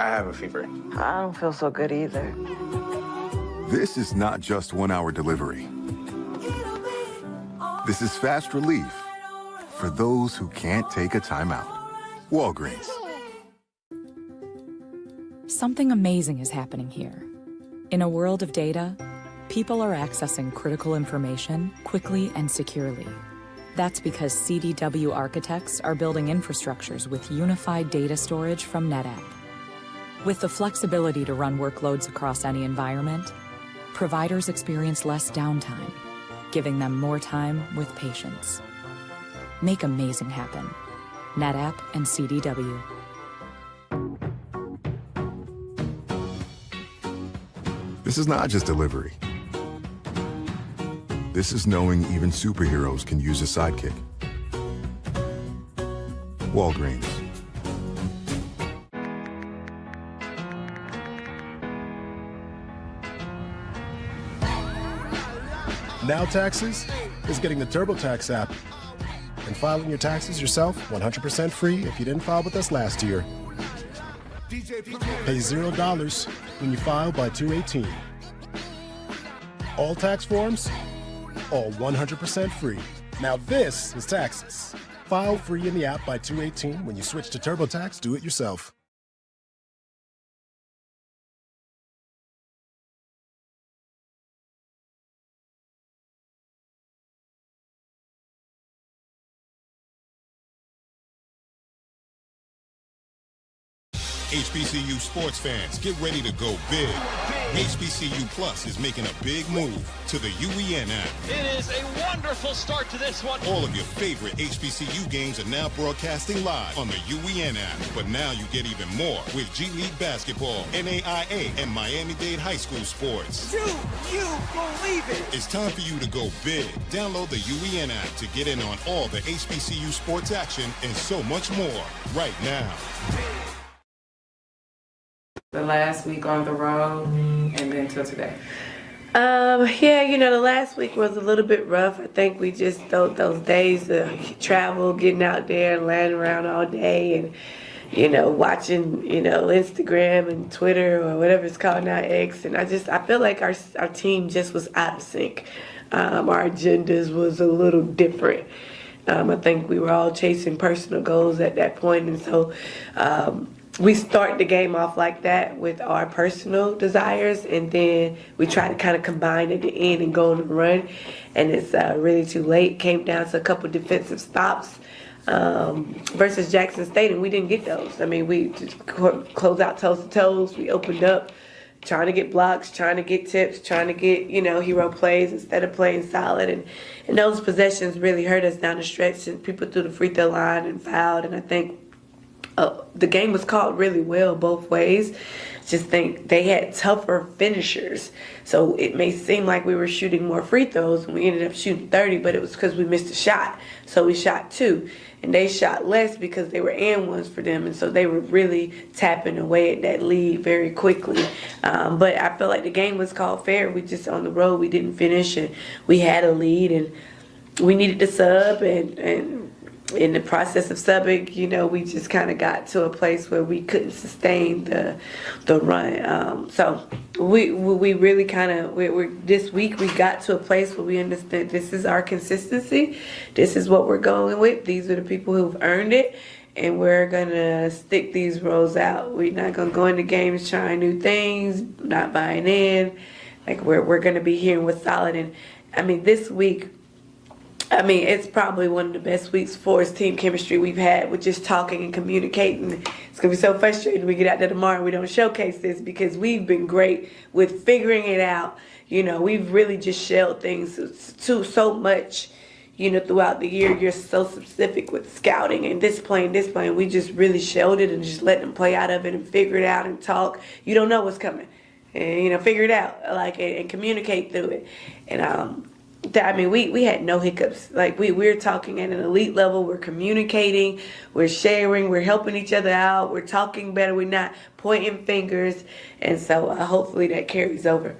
I have a fever. I don't feel so good either. This is not just 1 hour delivery. This is fast relief for those who can't take a time out. Walgreens. Something amazing is happening here. In a world of data, people are accessing critical information quickly and securely. That's because CDW architects are building infrastructures with unified data storage from NetApp. With the flexibility to run workloads across any environment, providers experience less downtime, giving them more time with patients. Make amazing happen. NetApp and CDW. This is not just delivery. This is knowing even superheroes can use a sidekick. Walgreens. Now Taxes is getting the TurboTax app and filing your taxes yourself 100% free if you didn't file with us last year. Pay $0 when you file by 2/18. All tax forms, all 100% free. Now this is taxes. File free in the app by 2/18. When you switch to TurboTax, do it yourself. HBCU sports fans, get ready to go big. HBCU Plus is making a big move to the UEN app. It is a wonderful start to this one. All of your favorite HBCU games are now broadcasting live on the UEN app. But now you get even more with G League basketball, NAIA, and Miami-Dade High School sports. Do you believe it? It's time for you to go big. Download the UEN app to get in on all the HBCU sports action and so much more right now. The last week on the road and then till today? Yeah, you know, the last week was a little bit rough. I think we just those days of travel, getting out there and landing around all day and, you know, watching, you know, Instagram and Twitter or whatever it's called now, X. And I feel like our team just was out of sync. Our agendas was a little different. I think we were all chasing personal goals at that point. And so, we start the game off like that with our personal desires, and then we try to kind of combine at the end and go on the run, and it's really too late. Came down to a couple defensive stops versus Jackson State, and we didn't get those. I mean, we just closed out toes to toes. We opened up trying to get blocks, trying to get tips, trying to get, you know, hero plays instead of playing solid, and those possessions really hurt us down the stretch, and people threw the free throw line and fouled, and I think the game was called really well both ways. Just think they had tougher finishers. So it may seem like we were shooting more free throws and we ended up shooting 30, but it was because we missed a shot. So we shot 2. And they shot less because they were and ones for them. And so they were really tapping away at that lead very quickly. But I feel like the game was called fair. We just on the road, we didn't finish, and we had a lead, and we needed to sub, and in the process of subbing, you know, we just kind of got to a place where we couldn't sustain the run. So we really kind of, this week we got to a place where we understood this is our consistency. This is what we're going with. These are the people who've earned it, and we're going to stick these roles out. We're not going to go into games trying new things, not buying in. Like we're going to be here with solid. And I mean, this week, I mean, it's probably one of the best weeks for us team chemistry we've had with just talking and communicating. It's going to be so frustrating when we get out there tomorrow and we don't showcase this, because we've been great with figuring it out. You know, we've really just shelled things so much, you know, throughout the year. You're so specific with scouting and this play. We just really shelled it and just let them play out of it and figure it out and talk. You don't know what's coming. And, you know, figure it out, like, and communicate through it. And, I mean, we had no hiccups. Like, we're talking at an elite level. We're communicating. We're sharing. We're helping each other out. We're talking better. We're not pointing fingers. And so hopefully that carries over.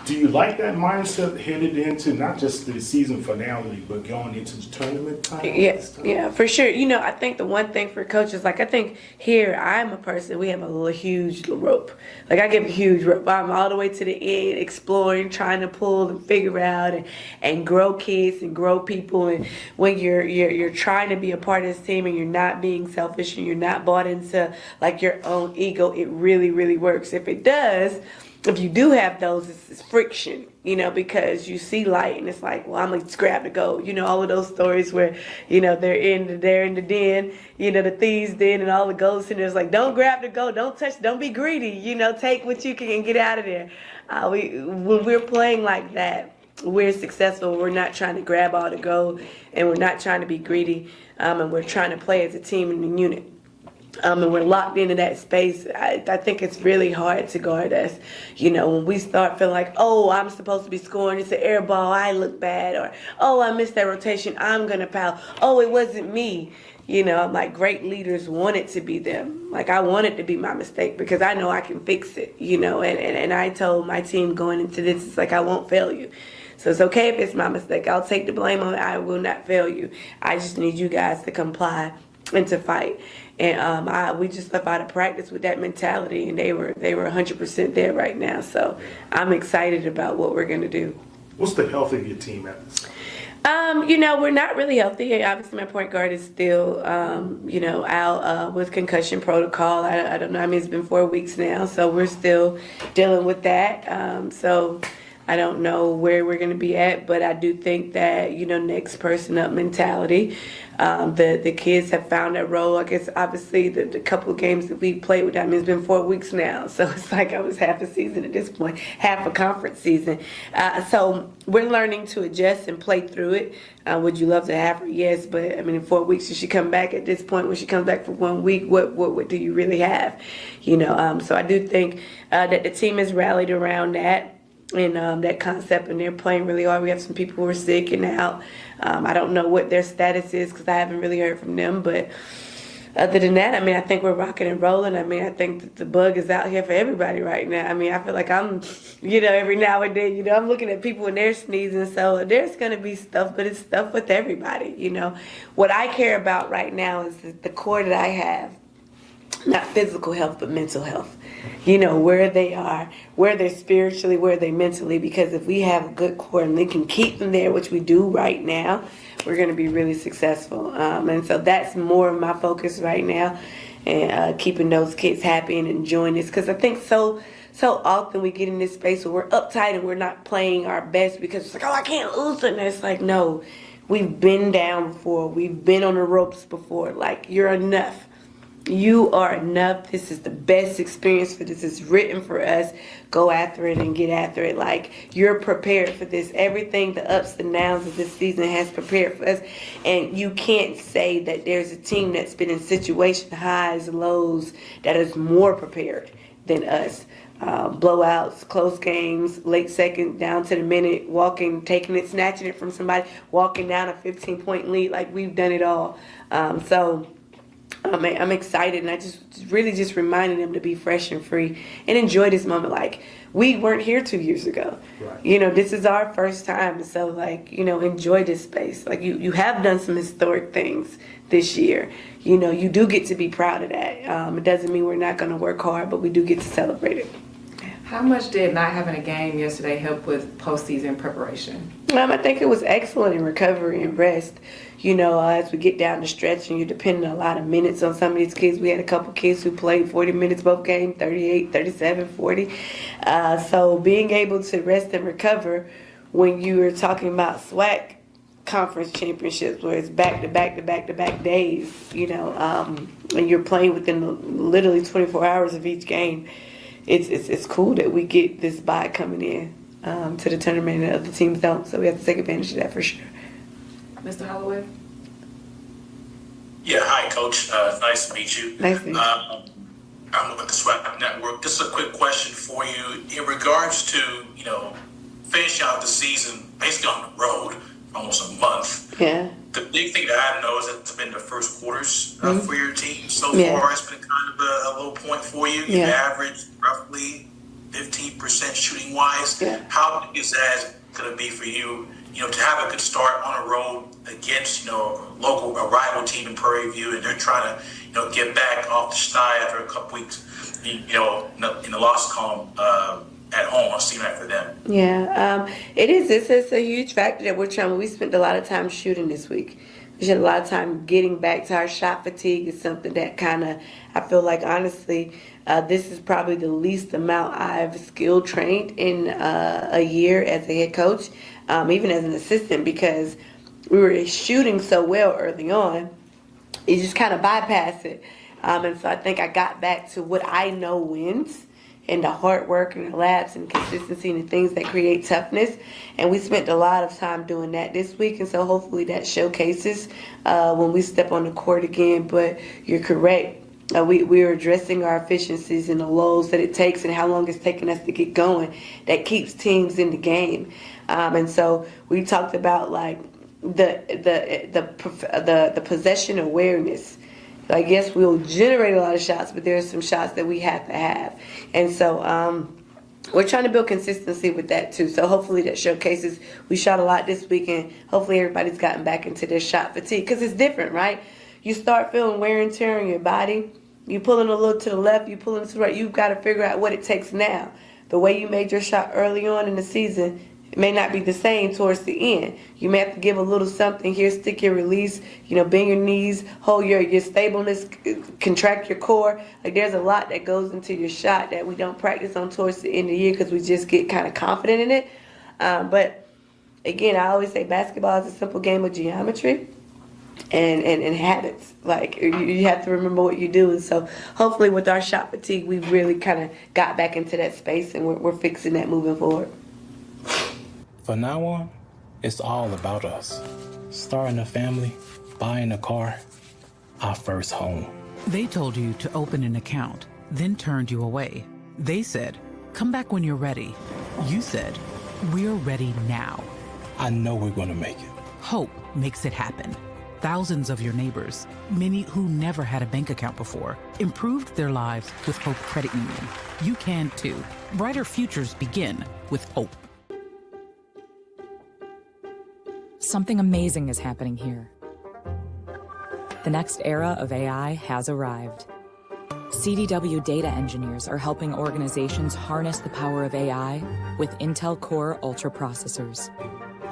Do you like that mindset headed into not just the season finale, but going into the tournament time? Yes, yeah, for sure. I think the one thing for coaches, like I think here, I'm a person, we have a huge rope. Like I give a huge rope. I'm all the way to the end, exploring, trying to pull and figure out and grow kids and grow people. And when you're trying to be a part of this team and you're not being selfish and you're not bought into like your own ego, it really, really works. If it does, if you do have those, it's friction, because you see light and it's like, well, I'm going to grab the gold. All of those stories where, they're in the den, the thieves den and all the golds in there. It's like, don't grab the gold, don't touch, don't be greedy, take what you can and get out of there. When we're playing like that, we're successful. We're not trying to grab all the gold and we're not trying to be greedy. And we're trying to play as a team and a unit. And we're locked into that space. I think it's really hard to guard us. When we start feeling like, oh, I'm supposed to be scoring, it's an air ball, I look bad. Or, oh, I missed that rotation, I'm going to foul. Oh, it wasn't me. I'm like, great leaders want it to be them. Like, I want it to be my mistake because I know I can fix it, And I told my team going into this, it's like, I won't fail you. So it's okay if it's my mistake. I'll take the blame on it. I will not fail you. I just need you guys to comply and to fight. And we just left out of practice with that mentality, and they were 100% there right now. So I'm excited about what we're going to do. What's the health of your team at this? We're not really healthy. Obviously, my point guard is still, out with concussion protocol. I don't know. I mean, it's been 4 weeks now, so we're still dealing with that. So I don't know where we're going to be at, but I do think that, next person up mentality. The kids have found that role. I guess, obviously, the couple of games that we played with them, it's been 4 weeks now. So it's like I was half a season at this point, half a conference season. So we're learning to adjust and play through it. Would you love to have her? Yes, but, I mean, in 4 weeks, should she come back at this point? When she comes back for 1 week, what do you really have? So I do think that the team has rallied around that. And that concept, and they're playing really hard. We have some people who are sick and out. I don't know what their status is because I haven't really heard from them. But other than that, I mean, I think we're rocking and rolling. I mean, I think that the bug is out here for everybody right now. I mean, I feel like I'm, every now and then, I'm looking at people and they're sneezing. So there's going to be stuff, but it's stuff with everybody, What I care about right now is the core that I have. Not physical health, but mental health. Where they are, where they're spiritually, where they're mentally. Because if we have a good core and they can keep them there, which we do right now, we're going to be really successful. And so that's more of my focus right now, and keeping those kids happy and enjoying this. Because I think so often we get in this space where we're uptight and we're not playing our best because it's like, oh, I can't lose it. And it's like, no, we've been down before. We've been on the ropes before. Like, you're enough. You are enough. This is the best experience for this. It's written for us. Go after it and get after it. Like, you're prepared for this. Everything, the ups and downs of this season has prepared for us. And you can't say that there's a team that's been in situation highs, lows, that is more prepared than us. Blowouts, close games, late second, down to the minute, walking, taking it, snatching it from somebody, walking down a 15-point lead. Like, we've done it all. I'm excited, and I just reminded them to be fresh and free and enjoy this moment. Like, we weren't here 2 years ago. Right. This is our first time. So, like, enjoy this space. Like, you have done some historic things this year. You do get to be proud of that. It doesn't mean we're not going to work hard, but we do get to celebrate it. How much did not having a game yesterday help with postseason preparation? I think it was excellent in recovery and rest. As we get down the stretch and you're depending on a lot of minutes on some of these kids. We had a couple kids who played 40 minutes both games, 38, 37, 40. So being able to rest and recover when you are talking about SWAC conference championships where it's back-to-back days, and you're playing within literally 24 hours of each game. It's cool that we get this bye coming in to the tournament and other teams don't. So we have to take advantage of that for sure. Mr. Holloway? Yeah, hi, Coach. Nice to meet you. Nice to meet you. I'm with the SWAC Network. Just a quick question for you. In regards to, finishing out the season basically on the road for almost a month. Yeah. The big thing that I know is that it's been the first quarters for your team so far. It's been kind of a low point for you. You averaged roughly 15% shooting wise. Yeah. How big is that going to be for you? To have a good start on a road against, a rival team in Prairie View, and they're trying to, get back off the schneid after a couple weeks, in the loss column at home. I'll see that for them. Yeah, it is. It's a huge factor that we're trying. We spent a lot of time shooting this week. We spent a lot of time getting back to our shot fatigue. Is something that I feel like, honestly, this is probably the least amount I've skill trained in a year as a head coach, even as an assistant, because we were shooting so well early on. You just kind of bypass it. And so I think I got back to what I know wins, and the hard work and the labs and consistency and the things that create toughness. And we spent a lot of time doing that this week, and so hopefully that showcases when we step on the court again. But you're correct. We are addressing our efficiencies and the lows that it takes and how long it's taking us to get going. That keeps teams in the game. And so we talked about like the possession awareness. Like, yes, we'll generate a lot of shots, but there's some shots that we have to have. And so we're trying to build consistency with that too. So hopefully that showcases. We shot a lot this weekend. Hopefully everybody's gotten back into their shot fatigue, because it's different, right? You start feeling wear and tear on your body. You pulling a little to the left, you pulling to the right. You've got to figure out what it takes now. The way you made your shot early on in the season, it may not be the same towards the end. You may have to give a little something here, stick your release, bend your knees, hold your stableness, contract your core. Like, there's a lot that goes into your shot that we don't practice on towards the end of the year because we just get kind of confident in it. But again, I always say basketball is a simple game of geometry and habits. Like, you have to remember what you do. And so hopefully with our shot fatigue, we really kind of got back into that space, and we're fixing that moving forward. From now on, it's all about us. Starting a family, buying a car, our first home. They told you to open an account, then turned you away. They said, come back when you're ready. You said, we're ready now. I know we're going to make it. Hope makes it happen. Thousands of your neighbors, many who never had a bank account before, improved their lives with Hope Credit Union. You can too. Brighter futures begin with Hope. Something amazing is happening here. The next era of AI has arrived. CDW data engineers are helping organizations harness the power of AI with Intel Core Ultra processors.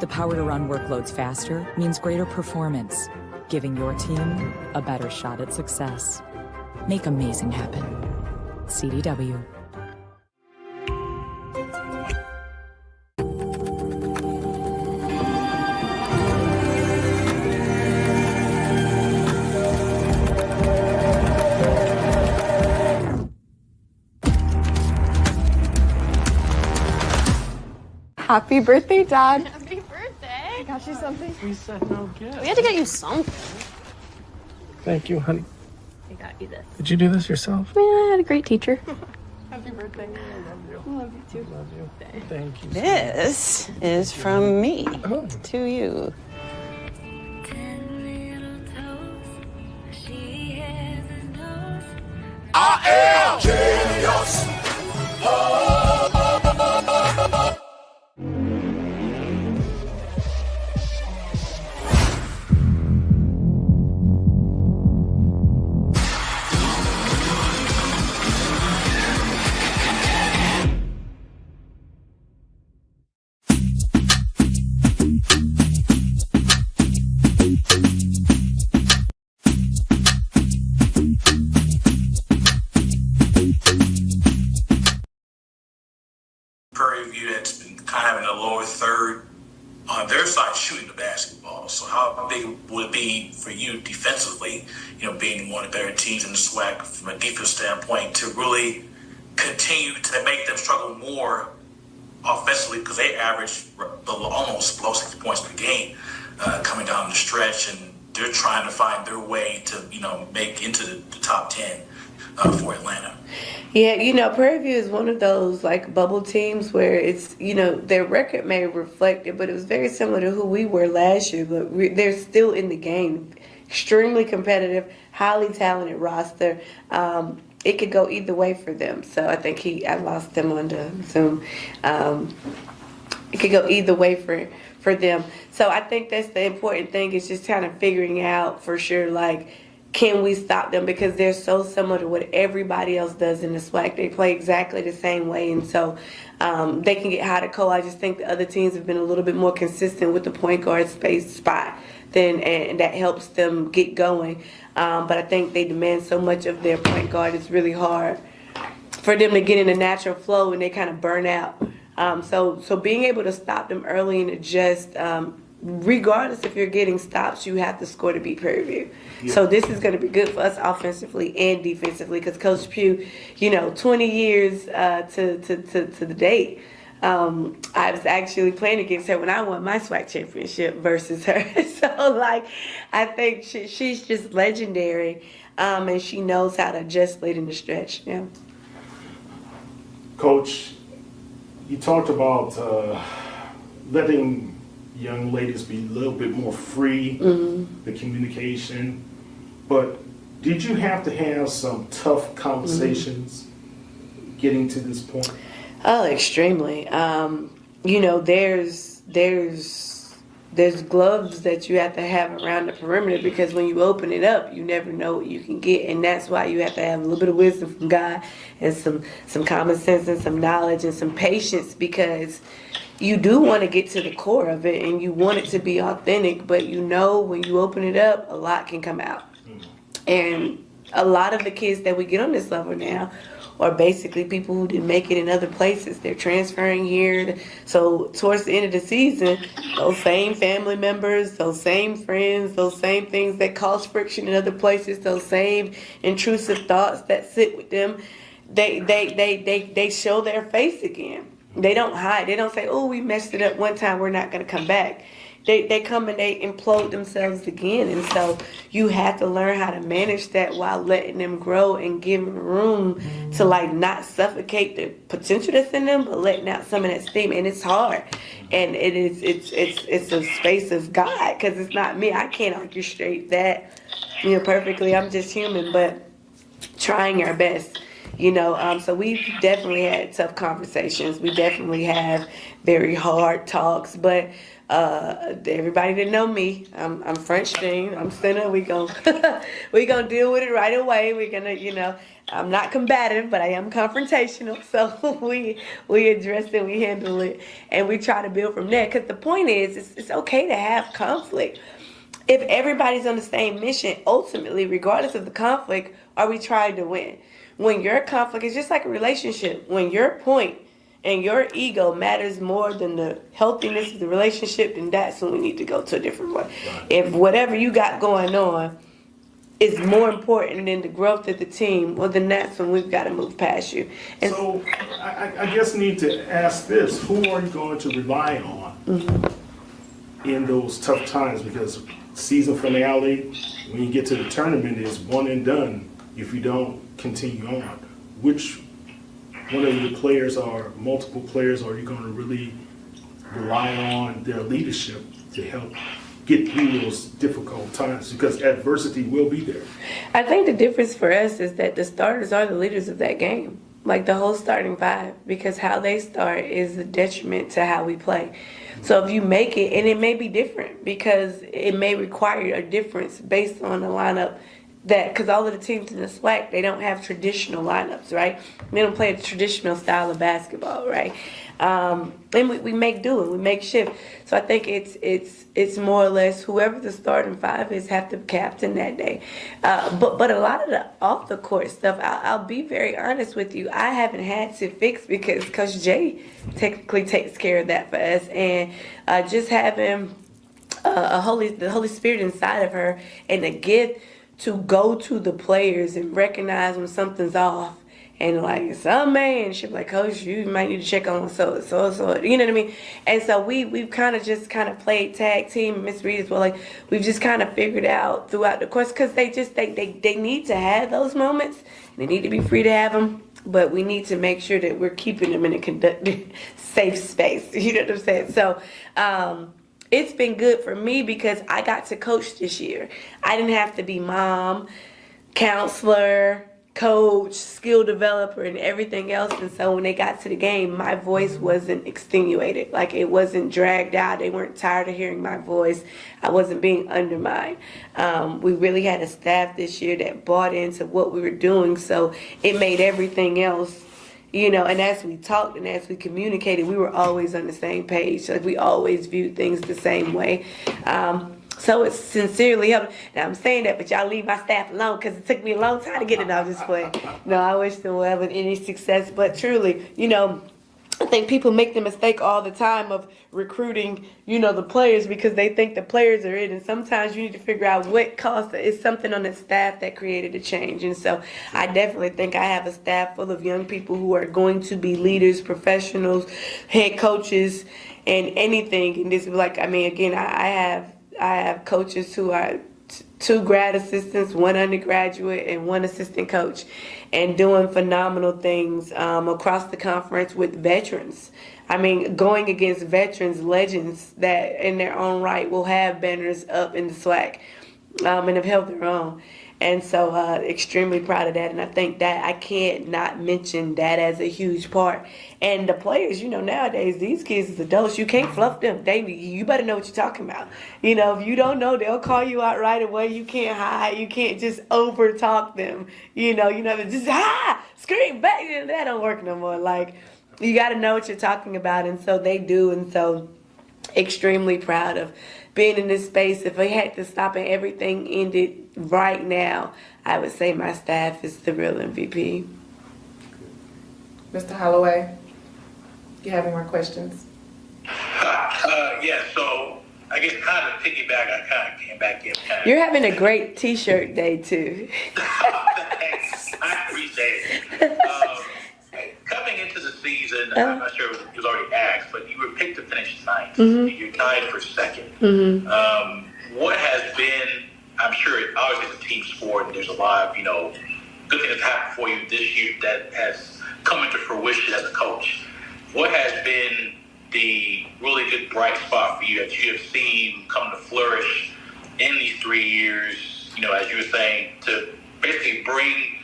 The power to run workloads faster means greater performance, giving your team a better shot at success. Make amazing happen. CDW. Happy birthday, Dad. Happy birthday. I got you something. We said no gift. We had to get you something. Thank you, honey. I got you this. Did you do this yourself? Yeah, I had a great teacher. Happy birthday. I love you. I love you too. Love you. Thank you. This is from me to you. I am genius. Prairie View that's been kind of in the lower third on their side shooting the basketball. So how big would it be for you defensively, being one of the better teams in the SWAC from a defense standpoint, to really continue to make them struggle more offensively, because they average almost below 60 points per game coming down the stretch, and they're trying to find their way to, make into the top 10 for Atlanta. Yeah, Prairie View is one of those like bubble teams where it's, their record may reflect it, but it was very similar to who we were last year, but they're still in the game. Extremely competitive, highly talented roster. it could go either way for them. So I think I lost them on the Zoom. It could go either way for them. So I think that's the important thing, is just kind of figuring out for sure, like, can we stop them? Because they're so similar to what everybody else does in the SWAC. They play exactly the same way, and so they can get hot or cold. I just think the other teams have been a little bit more consistent with the point guard space spot, and that helps them get going. But I think they demand so much of their point guard, it's really hard for them to get in a natural flow, and they kind of burn out. So being able to stop them early and adjust, regardless if you're getting stops, you have to score to beat Prairie View. Yeah. So this is going to be good for us offensively and defensively, because Coach Pugh, 20 years to the date, I was actually playing against her when I won my SWAC championship versus her. So, I think she's just legendary, and she knows how to adjust late in the stretch. Yeah. Coach, you talked about letting young ladies be a little bit more free, the communication, but did you have to have some tough conversations getting to this point? Oh, extremely. There's gloves that you have to have around the perimeter, because when you open it up, you never know what you can get, and that's why you have to have a little bit of wisdom from God and some common sense and some knowledge and some patience, because you do want to get to the core of it and you want it to be authentic, but when you open it up, a lot can come out. And a lot of the kids that we get on this level now are basically people who didn't make it in other places. They're transferring here. So towards the end of the season, those same family members, those same friends, those same things that cause friction in other places, those same intrusive thoughts that sit with them, they show their face again. They don't hide. They don't say, oh, we messed it up one time, we're not going to come back. They come and they implode themselves again. And so you have to learn how to manage that while letting them grow and giving room to not suffocate the potential that's in them, but letting out some of that steam. And it's hard. And it's a space of God, because it's not me. I can't orchestrate that perfectly. I'm just human, but trying our best. So we've definitely had tough conversations. We definitely have very hard talks, but everybody that know me, I'm French thing. I'm Senna. We gonna deal with it right away. We're gonna, I'm not combative, but I am confrontational. So we address it, we handle it, and we try to build from there. Because the point is, it's okay to have conflict. If everybody's on the same mission, ultimately, regardless of the conflict, are we trying to win? When your conflict is just like a relationship, when your point and your ego matters more than the healthiness of the relationship, then that's when we need to go to a different way. Right. If whatever you got going on is more important than the growth of the team, well, then that's when we've got to move past you. And so I guess need to ask this: who are you going to rely on in those tough times? Because season finale, when you get to the tournament, is one and done if you don't continue on. Which one of the players or multiple players are you going to really rely on their leadership to help get through those difficult times? Because adversity will be there. I think the difference for us is that the starters are the leaders of that game. Like the whole starting five, because how they start is a detriment to how we play. So if you make it, and it may be different because it may require a difference based on the lineup because all of the teams in the SWAC, they don't have traditional lineups, right? They don't play a traditional style of basketball, right? And we make do, and we make shift. So I think it's more or less whoever the starting five is have to captain that day. But a lot of the off the court stuff, I'll be very honest with you, I haven't had to fix because Coach Jay technically takes care of that for us, and just having the Holy Spirit inside of her and the gift to go to the players and recognize when something's off. And man, she'll be like, Coach, you might need to check on so, you know what I mean? And so we've kind of played tag team. Miss Reed as well. We've just kind of figured out throughout the course, because they need to have those moments. They need to be free to have them, but we need to make sure that we're keeping them in a safe space. You know what I'm saying? So it's been good for me because I got to coach this year. I didn't have to be mom, counselor, coach, skill developer, and everything else. And so when they got to the game, my voice wasn't extenuated. Like, it wasn't dragged out. They weren't tired of hearing my voice. I wasn't being undermined. We really had a staff this year that bought into what we were doing. So it made everything else, you know, and as we talked and as we communicated, we were always on the same page. Like, we always viewed things the same way. So it's sincerely helped. Now, I'm saying that, but y'all leave my staff alone because it took me a long time to get it off this play. No, I wish them well with any success. But truly, you know, I think people make the mistake all the time of recruiting, you know, the players because they think the players are it. And sometimes you need to figure out what caused it. It's something on the staff that created a change. And so I definitely think I have a staff full of young people who are going to be leaders, professionals, head coaches, and anything. And this is like, I mean, again, I have coaches who are 2 grad assistants, 1 undergraduate, and 1 assistant coach, and doing phenomenal things across the conference with veterans. I mean, going against veterans, legends that in their own right will have banners up in the SWAC and have held their own. And so extremely proud of that. And I think that I can't not mention that as a huge part. And the players, you know, nowadays, these kids as adults, you can't fluff them. You better know what you're talking about. You know, if you don't know, they'll call you out right away. You can't hide. You can't just over talk them. You know, just scream back. That don't work no more. Like, you got to know what you're talking about. And so they do. And so extremely proud of being in this space. If I had to stop and everything ended right now, I would say my staff is the real MVP. Mr. Holloway, do you have any more questions? Yeah, so I guess kind of piggyback, I kind of came back in. You're having a great T-shirt day, too. Thanks. I appreciate it. Coming into the season, I'm not sure it was already asked, but you were picked to finish 9th. Mm-hmm. And you're tied for 2nd. Mm-hmm. What has been, I'm sure, obviously it's a team sport, and there's a lot of, you know, good things that happened for you this year that has come into fruition as a coach. What has been the really good bright spot for you that you have seen come to flourish in these 3 years, you know, as you were saying, to basically bring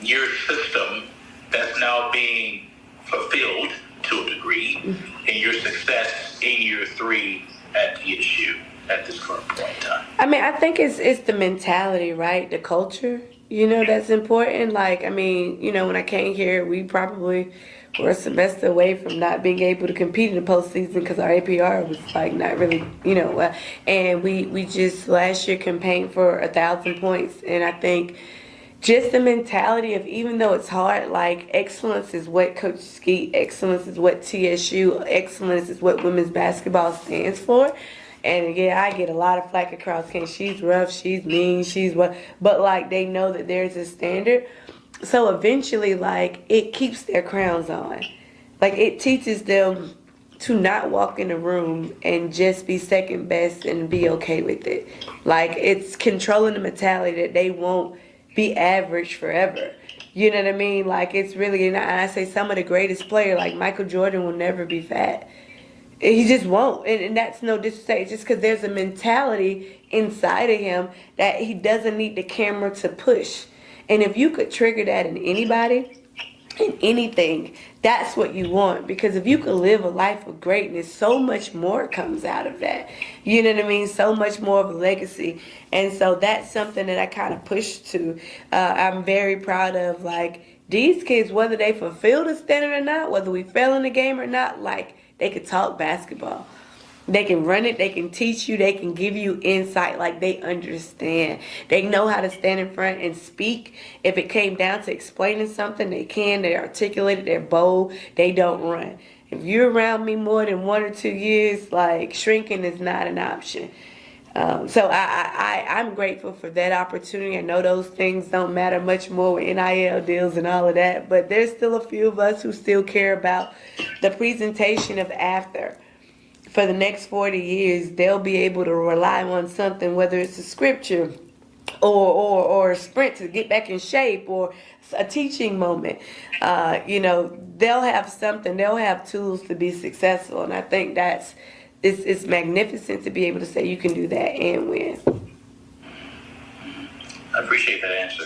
your system that's now being fulfilled to a degree in your success in year 3 at TSU at this current point in time? I mean, I think it's the mentality, right? The culture, you know, that's important. Like, I mean, you know, when I came here, we probably were a semester away from not being able to compete in the postseason because our APR was like not really, you know, and we just last year campaigned for 1,000 points. And I think just the mentality of, even though it's hard, like, excellence is what Coach Skeete, excellence is what TSU, excellence is what women's basketball stands for. And yeah, I get a lot of flack across campus. She's rough, she's mean, she's what, but like, they know that there's a standard. So eventually, like, it keeps their crowns on. Like, it teaches them to not walk in a room and just be second best and be okay with it. Like, it's controlling the mentality that they won't be average forever. You know what I mean? Like, it's really, and I say some of the greatest players, like Michael Jordan, will never be fat. He just won't. And that's no disrespect. It's just because there's a mentality inside of him that he doesn't need the camera to push. And if you could trigger that in anybody, in anything, that's what you want. Because if you could live a life of greatness, so much more comes out of that. You know what I mean? So much more of a legacy. And so that's something that I kind of push to. I'm very proud of, like, these kids, whether they fulfill the standard or not, whether we fail in the game or not, like, they can talk basketball. They can run it, they can teach you, they can give you insight, like, they understand. They know how to stand in front and speak. If it came down to explaining something, they can, they articulate it, they're bold, they don't run. If you're around me more than 1 or 2 years, like, shrinking is not an option. So I'm grateful for that opportunity. I know those things don't matter much more with NIL deals and all of that, but there's still a few of us who still care about the presentation of after. For the next 40 years, they'll be able to rely on something, whether it's a scripture or a sprint to get back in shape or a teaching moment. You know, they'll have something, they'll have tools to be successful. And I think it's magnificent to be able to say you can do that and win. I appreciate that answer.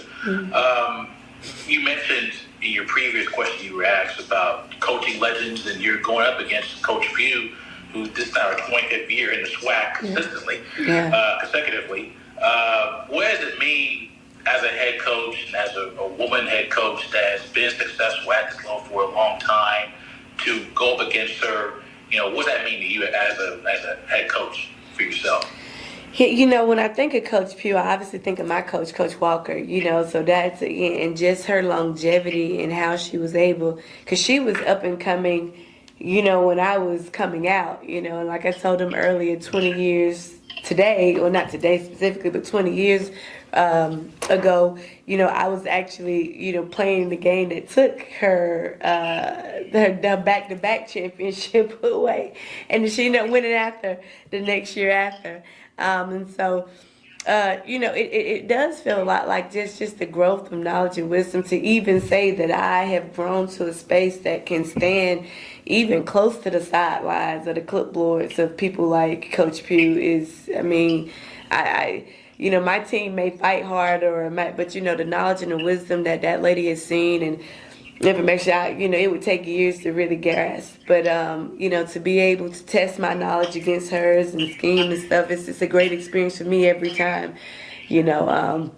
You mentioned in your previous question you were asked about coaching legends, and you're going up against Coach Pugh, who this is now her 25th year in the SWAC consistently, consecutively. What does it mean as a head coach and as a woman head coach that has been successful at this level for a long time to go up against her? You know, what does that mean to you as a head coach for yourself? You know, when I think of Coach Pugh, I obviously think of my coach, Coach Walker, you know, so that's, and just her longevity and how she was able, because she was up and coming, you know, when I was coming out, you know, and like I told him earlier, 20 years today, or not today specifically, but 20 years ago, you know, I was actually, you know, playing the game that took her the back-to-back championship away, and she ended up winning after the next year after. And so, you know, it does feel a lot like just the growth of knowledge and wisdom to even say that I have grown to a space that can stand even close to the sidelines or the clipboards of people like Coach Pugh is, I mean, I you know, my team may fight harder, but, you know, the knowledge and the wisdom that that lady has seen and information, you know, it would take years to really grasp. But, you know, to be able to test my knowledge against hers and scheme and stuff, it's a great experience for me every time, you know,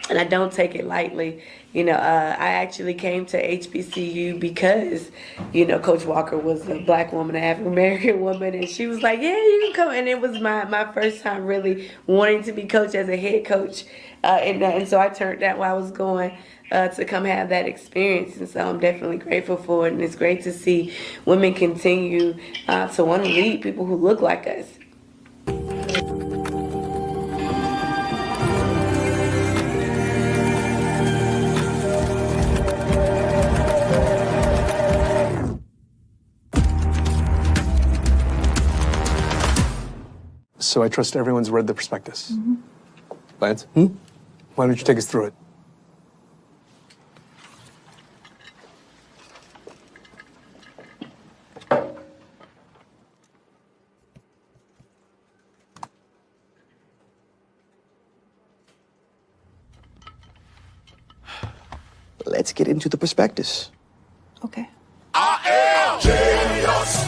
and I don't take it lightly. You know, I actually came to HBCU because, you know, Coach Walker was a black woman, an African-American woman, and she was like, yeah, you can come. And it was my first time really wanting to be coached as a head coach. And so I turned down where I was going to come have that experience. And so I'm definitely grateful for it. And it's great to see women continue to want to lead people who look like us. So I trust everyone's read the prospectus. Lance? Why don't you take us through it? Let's get into the prospectus. Okay. I am genius.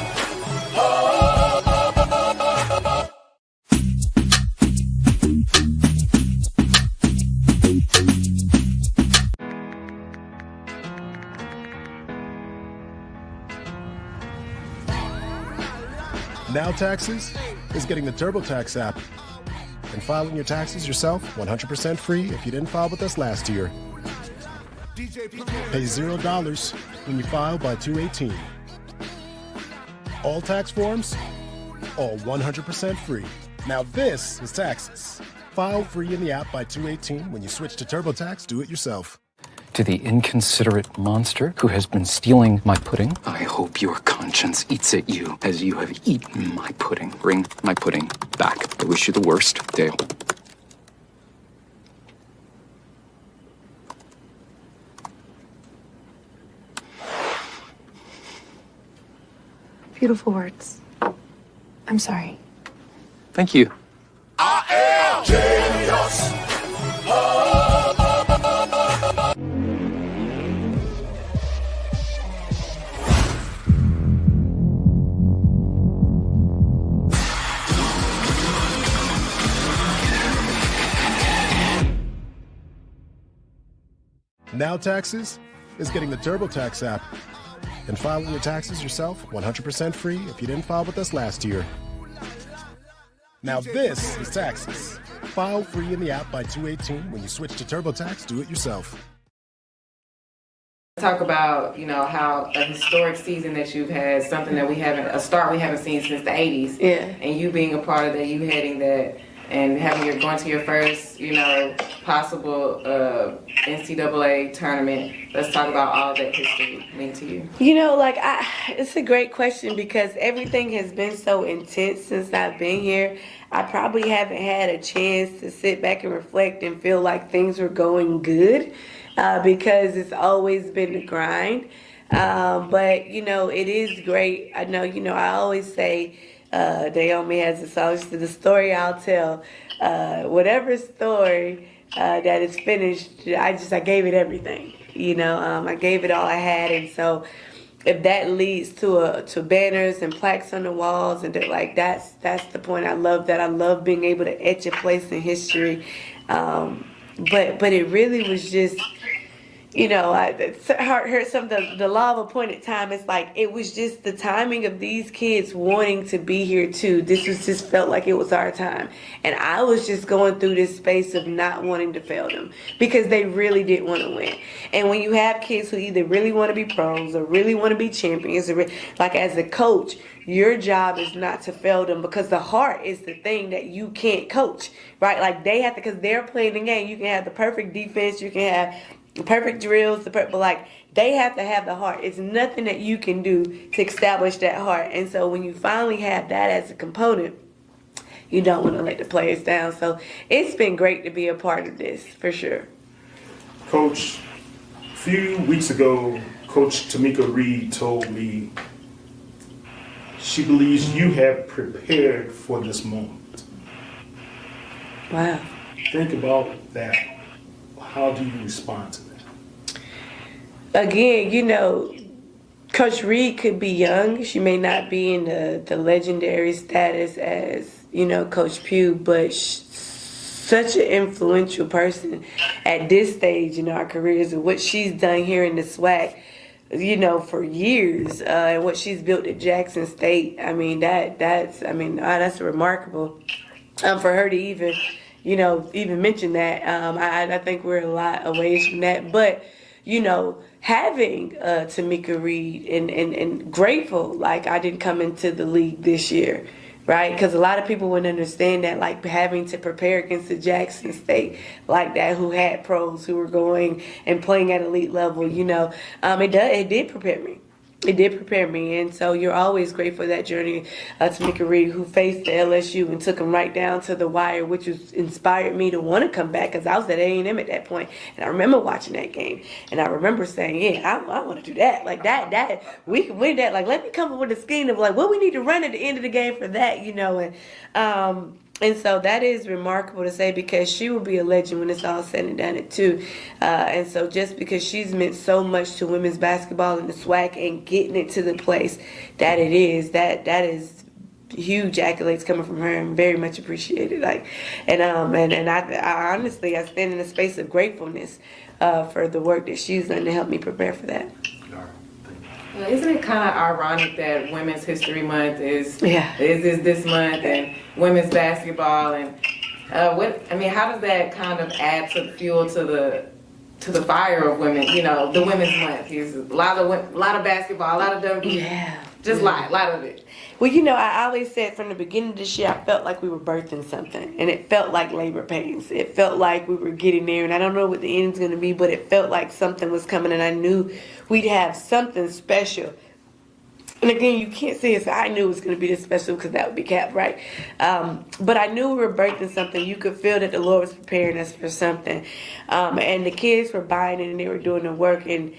Now Taxes is getting the TurboTax app and filing your taxes yourself 100% free if you didn't file with us last year. Pay $0 when you file by 2/18. All tax forms, all 100% free. Now this is taxes. File free in the app by 2/18 when you switch to TurboTax. Do it yourself. To the inconsiderate monster who has been stealing my pudding, I hope your conscience eats at you as you have eaten my pudding. Bring my pudding back. I wish you the worst, Dale. Beautiful words. I'm sorry. Thank you. I am genius. Now Taxes is getting the TurboTax app and filing your taxes yourself 100% free if you didn't file with us last year. Now this is Taxes. File free in the app by 2/18 when you switch to TurboTax. Do it yourself. Talk about, you know, how a historic season that you've had, something that a start we haven't seen since the 80s. Yeah. And you being a part of that, you heading that, and going to your first, you know, possible NCAA tournament. Let's talk about all that history mean to you. You know, like, it's a great question because everything has been so intense since I've been here. I probably haven't had a chance to sit back and reflect and feel like things were going good because it's always been the grind. But, you know, it is great. I know, you know, I always say, Naomi has a song, the story I'll tell. Whatever story that is finished, I gave it everything. I gave it all I had, and so if that leads to banners and plaques on the walls, and that's the point. I love that. I love being able to etch a place in history. But it really was just, I heard some of the law of appointed time. It's like it was just the timing of these kids wanting to be here too. This was just felt like it was our time, and I was just going through this space of not wanting to fail them because they really did want to win. And when you have kids who either really want to be pros or really want to be champions, like as a coach, your job is not to fail them, because the heart is the thing that you can't coach, right? Like they have to, because they're playing the game. You can have the perfect defense, you can have the perfect drills, but like they have to have the heart. It's nothing that you can do to establish that heart. And so when you finally have that as a component, you don't want to let the players down. So it's been great to be a part of this, for sure. Coach, a few weeks ago, Coach Tamika Reed told me she believes you have prepared for this moment. Wow. Think about that. How do you respond to that? Again, Coach Reed could be young. She may not be in the legendary status as, Coach Pugh, but such an influential person at this stage in our careers, and what she's done here in the SWAC, for years, and what she's built at Jackson State. I mean, that's remarkable. For her to even mention that, I think we're a lot away from that. But, having Tamika Reed and grateful, like I didn't come into the league this year, right? Because a lot of people wouldn't understand that, like having to prepare against the Jackson State like that, who had pros who were going and playing at elite level, it did prepare me. It did prepare me, and so you're always grateful for that journey. Tamika Reed, who faced the LSU and took them right down to the wire, which inspired me to want to come back, because I was at A&M at that point, and I remember watching that game, and I remember saying, yeah, I want to do that. Like that, we can win that. Like, let me come up with a scheme of like what we need to run at the end of the game for that, And so that is remarkable to say, because she will be a legend when it's all said and done at 2. And so just because she's meant so much to women's basketball and the SWAC and getting it to the place that it is, that is huge accolades coming from her, and very much appreciated. I honestly, I stand in a space of gratefulness for the work that she's done to help me prepare for that. Isn't it kind of ironic that Women's History Month is this month, and women's basketball, and how does that kind of add to the fuel to the fire of women? The Women's Month is a lot of basketball, a lot of WNBA, a lot of it. Well, I always said from the beginning of this year, I felt like we were birthing something, and it felt like labor pains. It felt like we were getting there, and I don't know what the end's going to be, but it felt like something was coming, and I knew we'd have something special. And again, you can't say it, so I knew it was going to be this special, because that would be cap, right? But I knew we were birthing something. You could feel that the Lord was preparing us for something. And the kids were buying it, and they were doing the work, and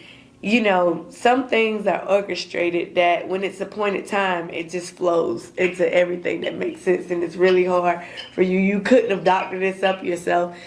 some things are orchestrated that when it's appointed time, it just flows into everything that makes sense, and it's really hard for you. You couldn't have doctored this up yourself.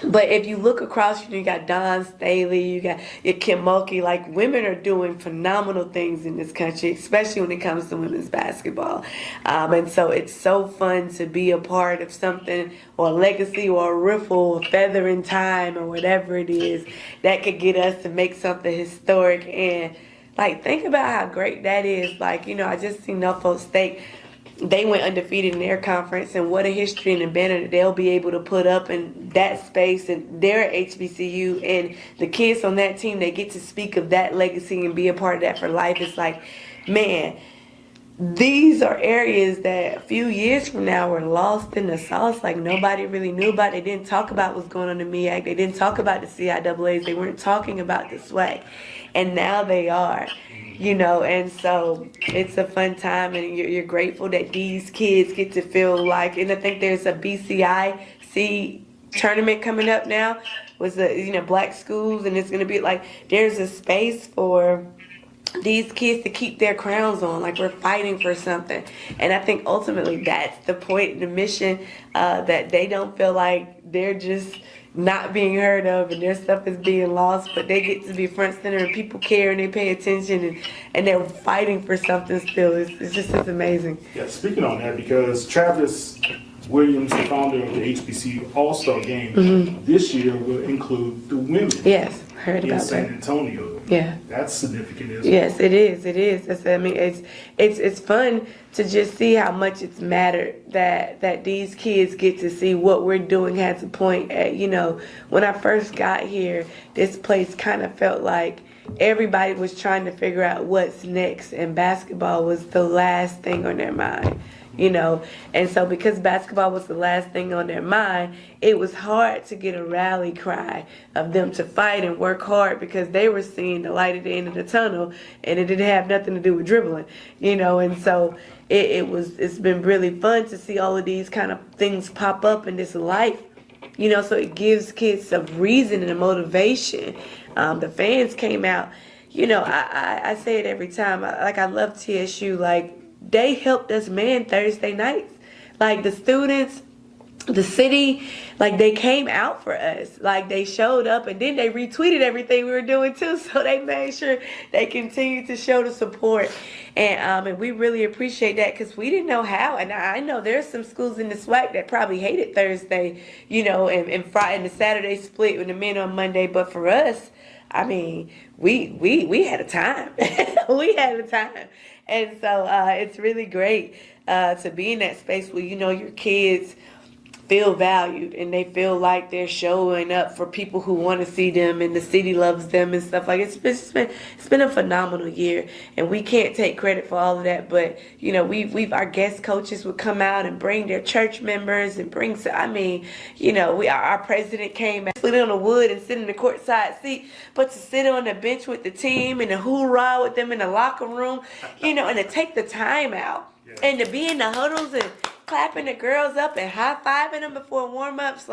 But if you look across, you got Dawn Staley, you got your Kim Mulkey, like women are doing phenomenal things in this country, especially when it comes to women's basketball. And so it's so fun to be a part of something, or a legacy, or a riffle, a feather in time, or whatever it is that could get us to make something historic. And like, think about how great that is. Like, I just seen Norfolk State. They went undefeated in their conference, and what a history and a banner that they'll be able to put up in that space. And they're at HBCU, and the kids on that team, they get to speak of that legacy and be a part of that for life. It's like, man, these are areas that a few years from now were lost in the sauce. Like, nobody really knew about. They didn't talk about what's going on in the MEAC. They didn't talk about the CIAAs. They weren't talking about the SWAC, and now they are. And so it's a fun time, and you're grateful that these kids get to feel like, and I think there's a BCIC tournament coming up now with the, black schools, and it's going to be like, there's a space for these kids to keep their crowns on, like we're fighting for something. And I think ultimately that's the point, the mission, that they don't feel like they're just, not being heard of and their stuff is being lost, but they get to be front center and people care and they pay attention and they're fighting for something still. It's amazing. Yeah, speaking on that, because Travis Williams, the founder of the HBC All-Star Game, this year will include the women. Yes, heard in about San that. Antonio. Yeah. That's significant as well. Yes, it is. It is. It's fun to just see how much it's mattered that these kids get to see what we're doing has a point. When I first got here, this place kind of felt like everybody was trying to figure out what's next, and basketball was the last thing on their mind. And so because basketball was the last thing on their mind, it was hard to get a rally cry of them to fight and work hard because they were seeing the light at the end of the tunnel and it didn't have nothing to do with dribbling, and so it's been really fun to see all of these kind of things pop up in this life, so it gives kids a reason and a motivation. The fans came out, I say it every time, I love TSU, they helped us man Thursday nights. The students, the city, they came out for us. They showed up and then they retweeted everything we were doing too. So they made sure they continued to show the support. And we really appreciate that because we didn't know how. And I know there's some schools in the SWAC that probably hated Thursday, and Friday and the Saturday split with the men on Monday. But for us, we had a time. We had a time. And so it's really great to be in that space where your kids feel valued and they feel like they're showing up for people who want to see them and the city loves them and stuff like it. It's been a phenomenal year, and we can't take credit for all of that. But our guest coaches would come out and bring their church members and bring. Our president came out, sit on the wood and sit in the courtside seat, but to sit on the bench with the team and to hoorah with them in the locker room, and to take the time out and to be in the huddles and clapping the girls up and high-fiving them before warm-ups.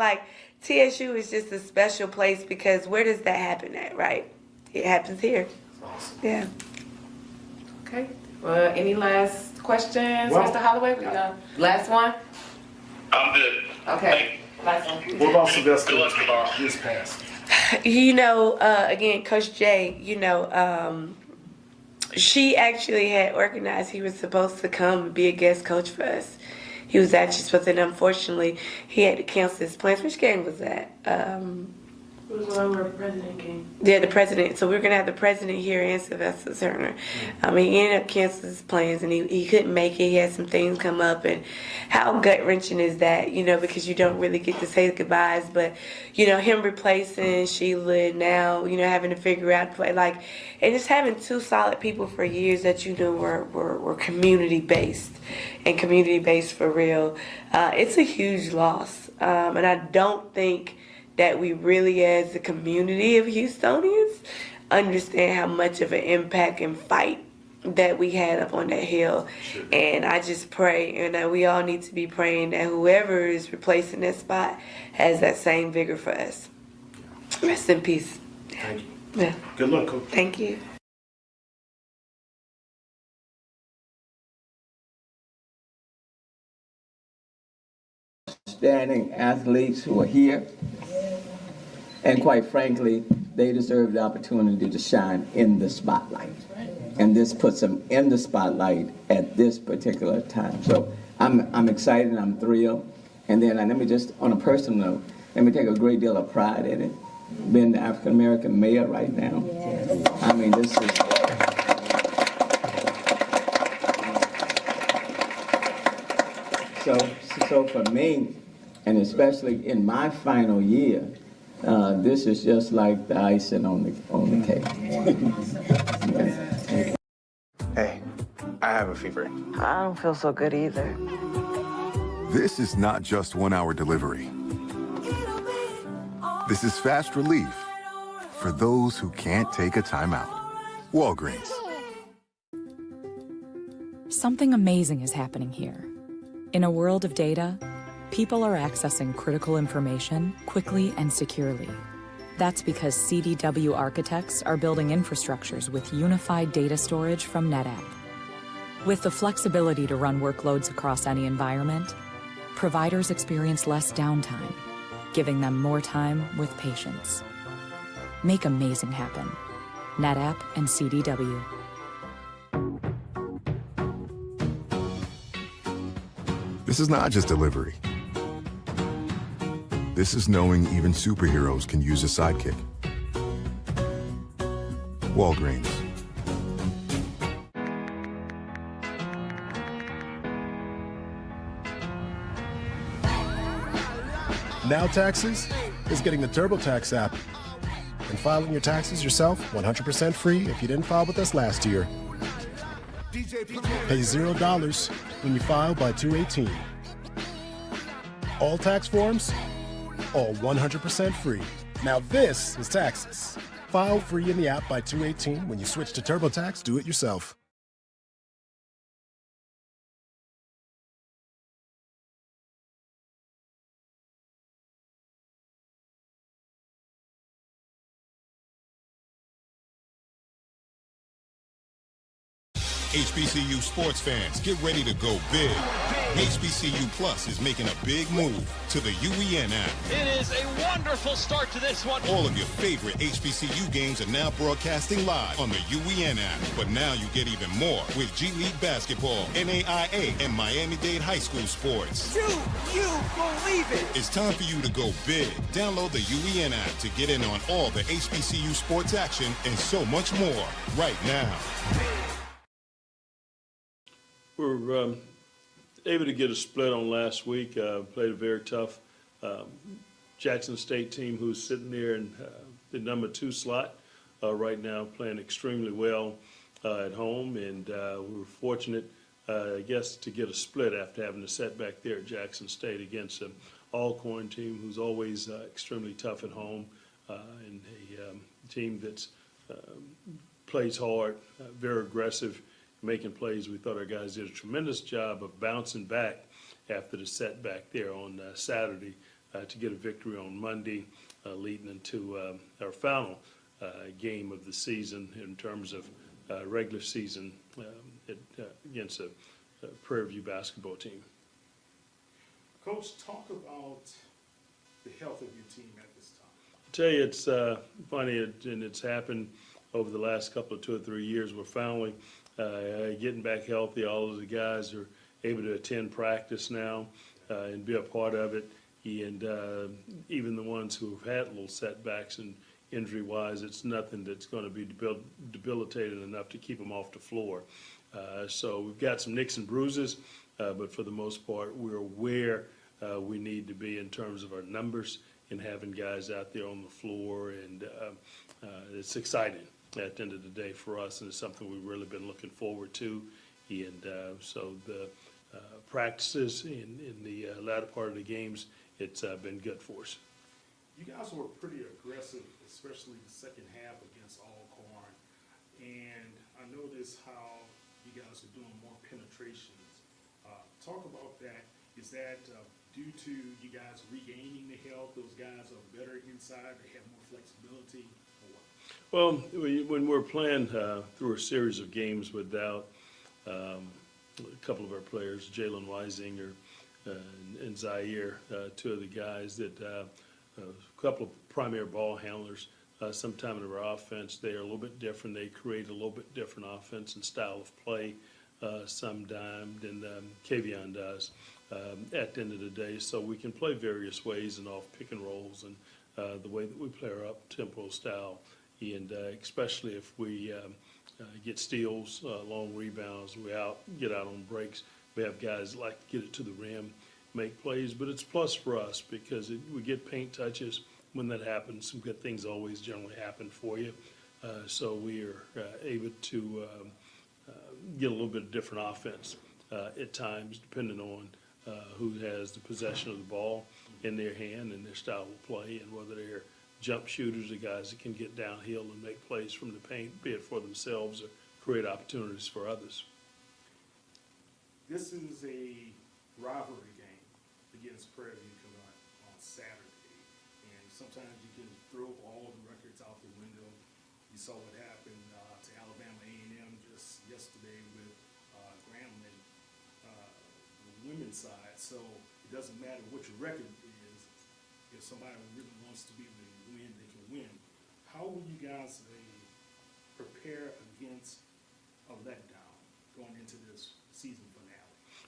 TSU is just a special place because where does that happen at, right? It happens here. Awesome. Yeah. Okay. Well, any last questions, Mr. Holloway? We got last one? I'm good. Okay. Last one. What about Sylvester this past? Again, Coach Jay, she actually had organized, he was supposed to come and be a guest coach for us. He was actually supposed to, and unfortunately, he had to cancel his plans. Which game was that? It was the one where the president came. Yeah, the president. So we were going to have the president here and Sylvester Turner. He ended up canceling his plans, and he couldn't make it. He had some things come up, and how gut-wrenching is that, because you don't really get to say goodbyes. But, him replacing Sheila and now, having to figure out play, and just having two solid people for years that were community-based and community-based for real. It's a huge loss, and I don't think that we really, as a community of Houstonians, understand how much of an impact and fight that we had up on that hill. Sure. And I just pray, and we all need to be praying that whoever is replacing that spot has that same vigor for us. Rest in peace. Thank you. Yeah. Good luck, Coach. Thank you. Outstanding athletes who are here, and quite frankly, they deserve the opportunity to shine in the spotlight, and this puts them in the spotlight at this particular time. So I'm excited and I'm thrilled. And then let me just, on a personal note, let me take a great deal of pride in it, being the African American mayor right now. Yes. This is. So for me, and especially in my final year, this is just like the icing on the cake. Yeah. Hey, I have a fever. I don't feel so good either. This is not just 1 hour delivery. This is fast relief for those who can't take a time out. Walgreens. Something amazing is happening here. In a world of data, people are accessing critical information quickly and securely. That's because CDW architects are building infrastructures with unified data storage from NetApp. With the flexibility to run workloads across any environment, providers experience less downtime, giving them more time with patients. Make amazing happen. NetApp and CDW. This is not just delivery. This is knowing even superheroes can use a sidekick. Walgreens. Now Taxes is getting the TurboTax app and filing your taxes yourself 100% free if you didn't file with us last year. Pay $0 when you file by 2/18. All tax forms, all 100% free. Now this is Taxes. File free in the app by 2/18. When you switch to TurboTax, do it yourself. HBCU sports fans, get ready to go big. HBCU Plus is making a big move to the UEN app. It is a wonderful start to this one. All of your favorite HBCU games are now broadcasting live on the UEN app. But now you get even more with G League basketball, NAIA, and Miami-Dade high school sports. Do you believe it? It's time for you to go big. Download the UEN app to get in on all the HBCU sports action and so much more right now. We're able to get a split on last week. Played a very tough Jackson State team who's sitting there in the number 2 slot right now, playing extremely well at home. And we were fortunate, I guess, to get a split after having a setback there at Jackson State against an Alcorn team who's always extremely tough at home, and a team that plays hard, very aggressive, making plays. We thought our guys did a tremendous job of bouncing back after the setback there on Saturday to get a victory on Monday, leading into our final game of the season in terms of regular season against a Prairie View basketball team. Coach, talk about the health of your team at this time. I tell you, it's funny, and it's happened over the last couple of 2 or 3 years. We're finally getting back healthy. All of the guys are able to attend practice now and be a part of it. And even the ones who have had little setbacks and injury-wise, it's nothing that's going to be debilitating enough to keep them off the floor. So we've got some nicks and bruises, but for the most part, we're where we need to be in terms of our numbers and having guys out there on the floor. And it's exciting at the end of the day for us, and it's something we've really been looking forward to. And so the practices in the latter part of the games, it's been good for us. You guys were pretty aggressive, especially the second half against Alcorn. And I noticed how you guys are doing more penetrations. Talk about that. Is that due to you guys regaining the health? Those guys are better inside, they have more flexibility? Well, when we're playing through a series of games without a couple of our players, Jalen Weisinger and Zaire, 2 of the guys that a couple of primary ball handlers, sometime in our offense, they are a little bit different. They create a little bit different offense and style of play sometime than Kavion does at the end of the day. So we can play various ways and off pick and rolls and the way that we play our up-tempo style. And especially if we get steals, long rebounds, get out on breaks. We have guys that like to get it to the rim, make plays, but it's plus for us because we get paint touches. When that happens, some good things always generally happen for you. So we are able to get a little bit of different offense at times, depending on who has the possession of the ball in their hand and their style of play, and whether they're jump shooters or guys that can get downhill and make plays from the paint, be it for themselves or create opportunities for others. This is a rivalry game against Prairie View coming on Saturday, and sometimes you can throw all the records out the window. You saw what happened to Alabama A&M just yesterday with Grambling, the women's side. So it doesn't matter what your record is. if somebody really wants to be able to win, they can win. How will you guys prepare against a letdown going into this season finale?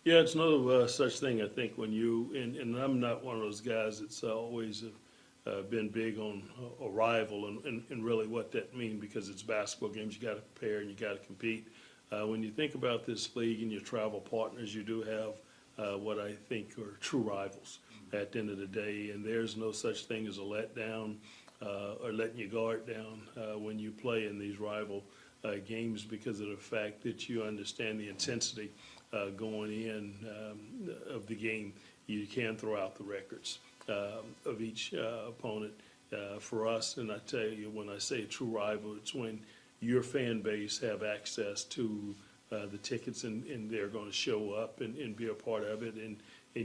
Yeah, it's no such thing, I think, when you, and I'm not one of those guys that's always been big on arrival and really what that means, because it's basketball games, you got to prepare and you got to compete. When you think about this league and your travel partners, you do have what I think are true rivals at the end of the day, and there's no such thing as a letdown or letting your guard down when you play in these rival games, because of the fact that you understand the intensity going in of the game. You can throw out the records of each opponent. For us, and I tell you, when I say true rival, it's when your fan base have access to the tickets and they're going to show up and be a part of it, and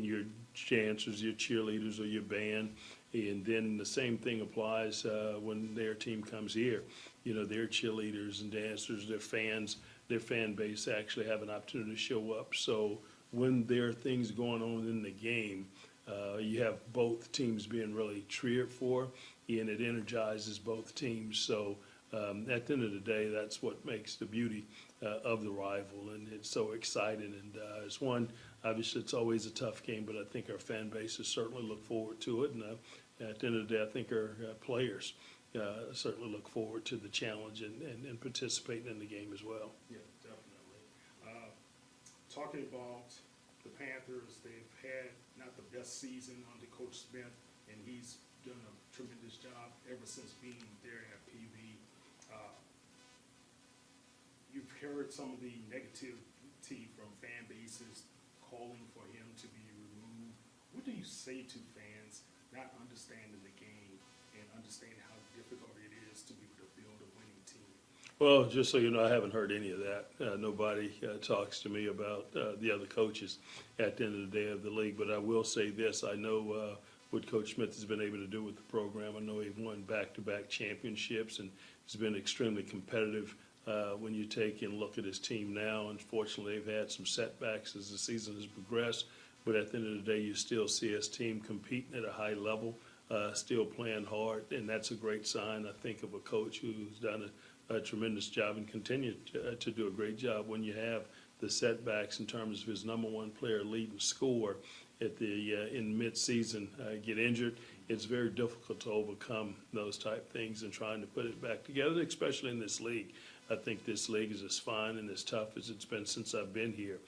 your dancers, your cheerleaders, or your band. And then the same thing applies when their team comes here. You know, their cheerleaders and dancers, their fans, their fan base actually have an opportunity to show up. So when there are things going on in the game, you have both teams being really cheered for, and it energizes both teams. So at the end of the day, that's what makes the beauty of the rival, and it's so exciting. And it's one, obviously, it's always a tough game, but I think our fan bases certainly look forward to it. And at the end of the day, I think our players certainly look forward to the challenge and participating in the game as well. Yeah, definitely. Talking about the Panthers, they've had not the best season under Coach Smith, and he's done a tremendous job ever since being there at PV. You've heard some of the negativity from fan bases calling for him to be removed. What do you say to fans not understanding the game and understanding how difficult it is to be able to build a winning team? Well, just so you know, I haven't heard any of that. Nobody talks to me about the other coaches at the end of the day of the league. But I will say this. I know what Coach Smith has been able to do with the program. I know he's won back-to-back championships, and he's been extremely competitive when you take and look at his team now. Unfortunately, they've had some setbacks as the season has progressed. But at the end of the day, you still see his team competing at a high level, still playing hard, and that's a great sign, I think, of a coach who's done a tremendous job and continue to do a great job. When you have the setbacks in terms of his number one player leading scorer at the in mid-season get injured, it's very difficult to overcome those type things and trying to put it back together, especially in this league. I think this league is as fine and as tough as it's been since I've been here,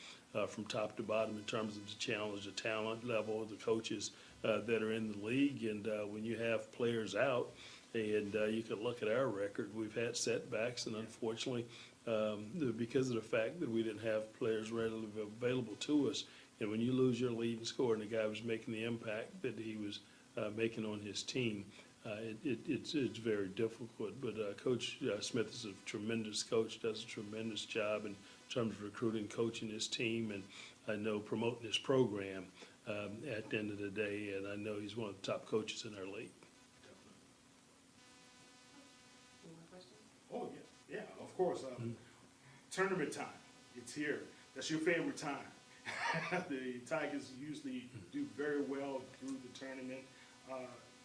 from top to bottom, in terms of the challenge, the talent level, the coaches that are in the league. And when you have players out, and you can look at our record, we've had setbacks, and unfortunately, because of the fact that we didn't have players readily available to us, and when you lose your leading scorer and the guy was making the impact that he was making on his team, it's very difficult. But Coach Smith is a tremendous coach, does a tremendous job in terms of recruiting, coaching his team, and I know promoting his program at the end of the day, and I know he's one of the top coaches in our league. Oh, yeah, of course. Tournament time, it's here. That's your favorite time. The Tigers usually do very well through the tournament.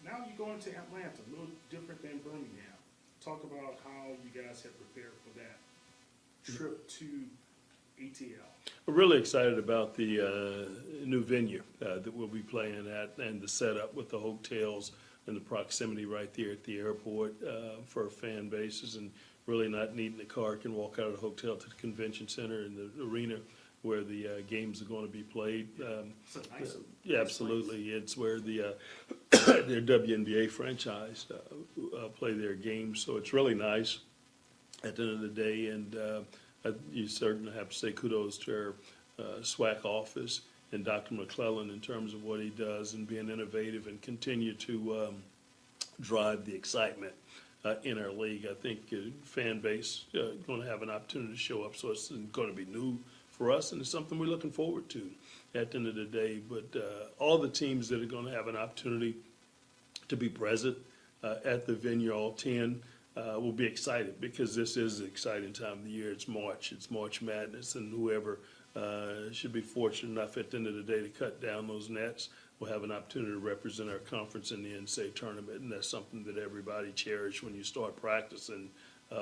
Now you're going to Atlanta, a little different than Birmingham. Talk about how you guys have prepared for that trip to ATL. We're really excited about the new venue that we'll be playing at, and the setup with the hotels and the proximity right there at the airport for our fan bases, and really not needing a car, can walk out of the hotel to the convention center and the arena where the games are going to be played. Yeah, absolutely. It's where their WNBA franchise play their games, so it's really nice at the end of the day. And you certainly have to say kudos to our SWAC office and Dr. McClellan in terms of what he does and being innovative and continue to drive the excitement in our league. I think fan base going to have an opportunity to show up, so it's going to be new for us, and it's something we're looking forward to at the end of the day. But all the teams that are going to have an opportunity to be present at the venue, all 10, will be excited, because this is an exciting time of the year. It's March Madness, and whoever should be fortunate enough at the end of the day to cut down those nets we'll have an opportunity to represent our conference in the NCAA tournament, and that's something that everybody cherishes when you start practicing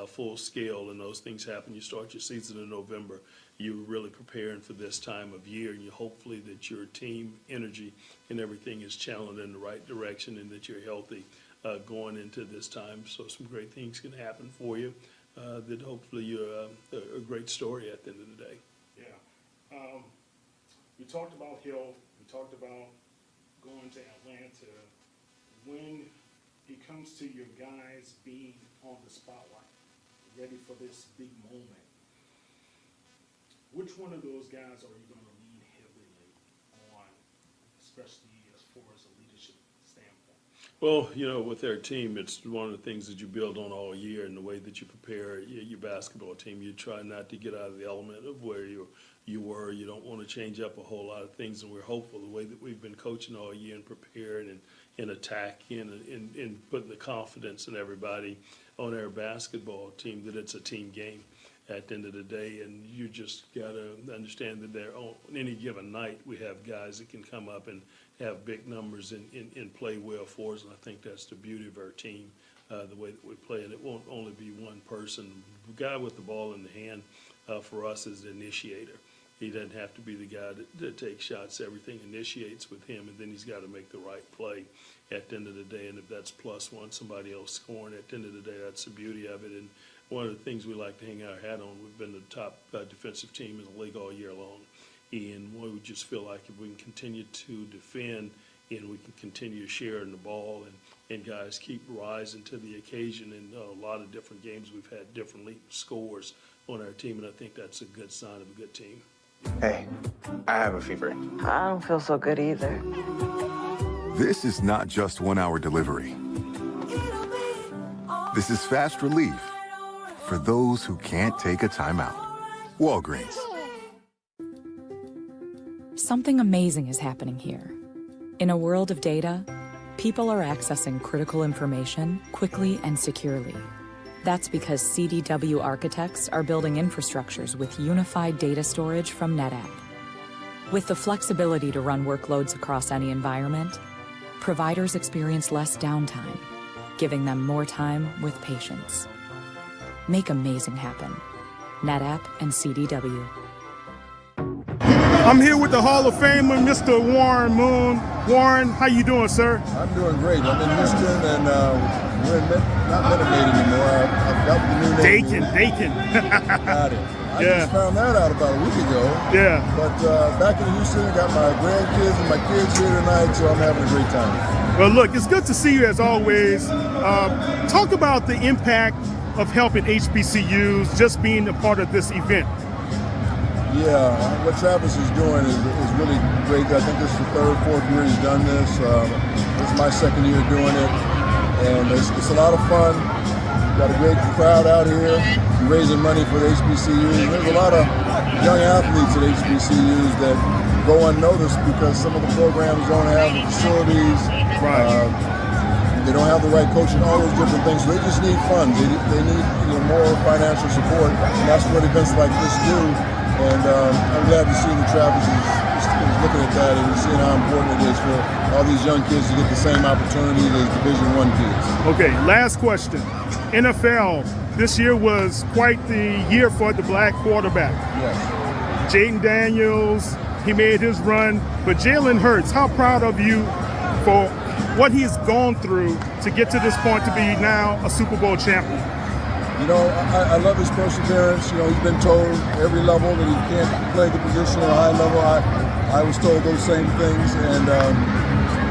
full scale and those things happen. You start your season in November, you're really preparing for this time of year, and you hopefully that your team energy and everything is channeled in the right direction and that you're healthy going into this time. So some great things can happen for you, that hopefully you're a great story at the end of the day. Yeah. We talked about health. We talked about going to Atlanta. When it comes to your guys being on the spotlight, ready for this big moment, which one of those guys are you going to lean heavily on, especially as far as a leadership standpoint? Well, you know, with their team, it's one of the things that you build on all year, and the way that you prepare your basketball team. You try not to get out of the element of where you were. You don't want to change up a whole lot of things, and we're hopeful the way that we've been coaching all year and preparing and attacking and putting the confidence in everybody on our basketball team that it's a team game at the end of the day, and you just got to understand that there on any given night we have guys that can come up and have big numbers and play well for us, and I think that's the beauty of our team, the way that we play, and it won't only be one person. The guy with the ball in the hand for us is the initiator. He doesn't have to be the guy that takes shots. Everything initiates with him, and then he's got to make the right play at the end of the day. And if that's plus one, somebody else scoring, at the end of the day, that's the beauty of it. And one of the things we like to hang our hat on, we've been the top defensive team in the league all year long. And we just feel like if we can continue to defend and we can continue sharing the ball and guys keep rising to the occasion, and a lot of different games we've had different leading scores on our team, and I think that's a good sign of a good team. Hey, I have a fever. I don't feel so good either. This is not just 1 hour delivery. This is fast relief for those who can't take a time out. Walgreens. Something amazing is happening here. In a world of data, people are accessing critical information quickly and securely. That's because CDW architects are building infrastructures with unified data storage from NetApp. With the flexibility to run workloads across any environment, providers experience less downtime, giving them more time with patients. Make amazing happen. NetApp and CDW. I'm here with the Hall of Famer, Mr. Warren Moon. Warren, how you doing, sir? I'm doing great. I'm in Houston, and we're in not Minute Maid anymore. I forgot what the new name is. Dayton. Got it. I just found that out about a week ago. Yeah. But back in Houston, I got my grandkids and my kids here tonight, so I'm having a great time. Well, look, it's good to see you as always. Talk about the impact of helping HBCUs, just being a part of this event. Yeah, what Travis is doing is really great. I think this is the third, fourth year he's done this. This is my second year doing it, and it's a lot of fun. Got a great crowd out here raising money for the HBCUs. There's a lot of young athletes at HBCUs that go unnoticed because some of the programs don't have the facilities. Right. They don't have the right coaching, all those different things. So they just need funds. They need more financial support, and that's what events like this do. And I'm glad to see that Travis is looking at that and seeing how important it is for all these young kids to get the same opportunity as Division I kids. Okay, last question. NFL, this year was quite the year for the black quarterback. Yes. Jaden Daniels, he made his run, but Jalen Hurts, how proud of you for what he's gone through to get to this point to be now a Super Bowl champion? You know, I love his perseverance. You know, he's been told every level that he can't play the position at a high level. I was told those same things, and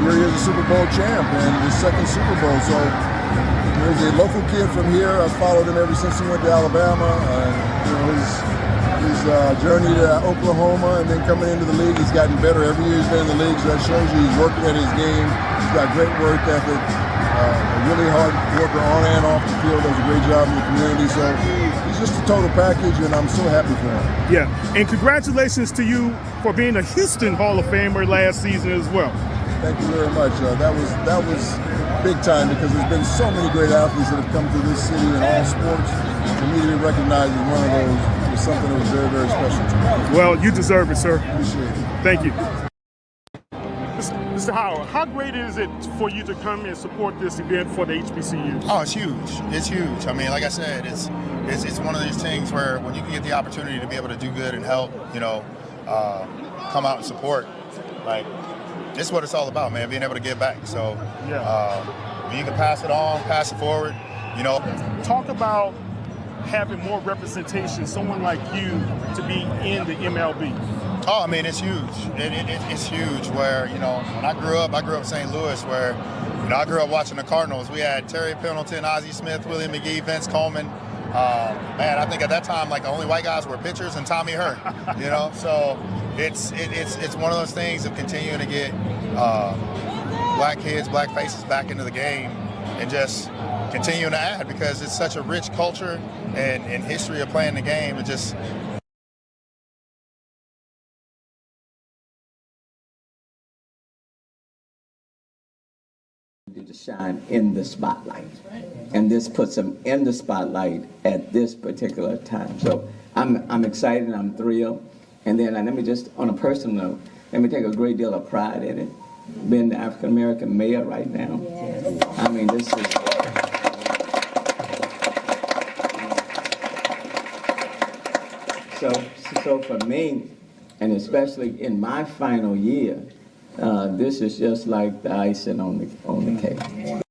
here he is a Super Bowl champ and his second Super Bowl. So there's a local kid from here. I've followed him ever since he went to Alabama. His journey to Oklahoma and then coming into the league, he's gotten better every year he's been in the league. So that shows you he's working at his game. He's got great work ethic. A really hard worker on and off the field, does a great job in the community. So he's just a total package, and I'm so happy for him. Yeah, and congratulations to you for being a Houston Hall of Famer last season as well. Thank you very much. That was big time because there's been so many great athletes that have come through this city in all sports. For me to be recognized as one of those was something that was very, very special to me. Well, you deserve it, sir. Appreciate it. Thank you. Mr. Howard, how great is it for you to come and support this event for the HBCUs? Oh, it's huge. It's huge. I mean, like I said, it's one of these things where when you can get the opportunity to be able to do good and help, come out and support, like, this is what it's all about, man, being able to give back. So, when you can pass it on, pass it forward, Talk about having more representation, someone like you to be in the MLB. Oh, I mean, it's huge. It's huge where, when I grew up in St. Louis where, I grew up watching the Cardinals. We had Terry Pendleton, Ozzie Smith, Willie McGee, Vince Coleman. Man, I think at that time, like, the only white guys were pitchers and Tommy Hearn, So it's one of those things of continuing to get black kids, black faces back into the game and just continuing to add because it's such a rich culture and history of playing the game. It just to shine in the spotlight, and this puts them in the spotlight at this particular time. So I'm excited, I'm thrilled, and then let me just, on a personal note, let me take a great deal of pride in it. Being the African American mayor right now, I mean, this is. So for me, and especially in my final year, this is just like the icing on the cake.